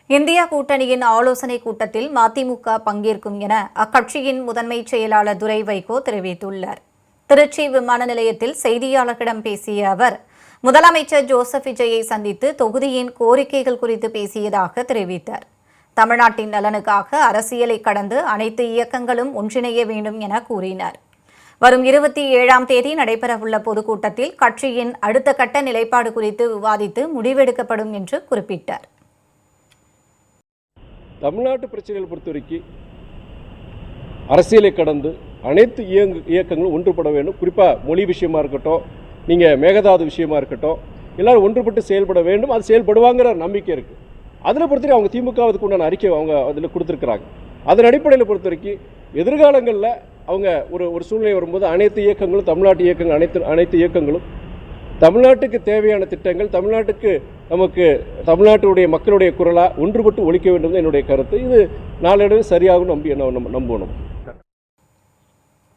India கூட்டணியின் ஆலோசனைக் கூட்டத்தில் மதிமுக பங்கேற்கும் என அக்கட்சியின் முதன்மை செயலாளர் துரை வைகோ தெரிவித்துள்ளார். திருச்சி விமான நிலையத்தில் செய்தியாளர்களிடம் பேசிய அவர், முதலமைச்சர் ஜோசப் விஜயை சந்தித்து தொகுதியின் கோரிக்கைகள் குறித்து பேசியதாக தெரிவித்தார். தமிழ்நாட்டின் நலனுக்காக அரசியலை கடந்து அனைத்து இயக்கங்களும் ஒன்றிணைய வேண்டும் என கூறினார். வரும் 27ஆம் தேதி நடைபெறவுள்ள பொதுக்கூட்டத்தில் கட்சியின் அடுத்த கட்ட நிலைப்பாடு குறித்து விவாதித்து முடிவெடுக்கப்படும் என்று குறிப்பிட்டார். தமிழ்நாட்டு பிரச்சனைகளை பொறுத்தவரைக்கும் அரசியலை கடந்து அனைத்து இயக்கங்களும் ஒன்றுபட வேண்டும். குறிப்பாக மொழி விஷயமா இருக்கட்டும், நீங்கள் மேகதாது விஷயமா இருக்கட்டும், எல்லாரும் ஒன்றுபட்டு செயல்பட வேண்டும். அது செயல்படுவாங்கிற நம்பிக்கை இருக்குது. அதில் பொறுத்தவரைக்கும் அவங்க திமுகவுக்கு உண்டான அறிக்கை அவங்க அதில் கொடுத்துருக்குறாங்க. அதன் அடிப்படையில் பொறுத்தவரைக்கும் எதிர்காலங்களில் அவங்க ஒரு சூழ்நிலை வரும்போது அனைத்து இயக்கங்களும், தமிழ்நாட்டு இயக்கங்கள் அனைத்து இயக்கங்களும் தமிழ்நாட்டுக்கு தேவையான திட்டங்கள், தமிழ்நாட்டுடைய மக்களுடைய குரலாக ஒன்றுபட்டு ஒழிக்க வேண்டும் என்னுடைய கருத்து. இது நாளடைவில் சரியாகும் நம்பணும்.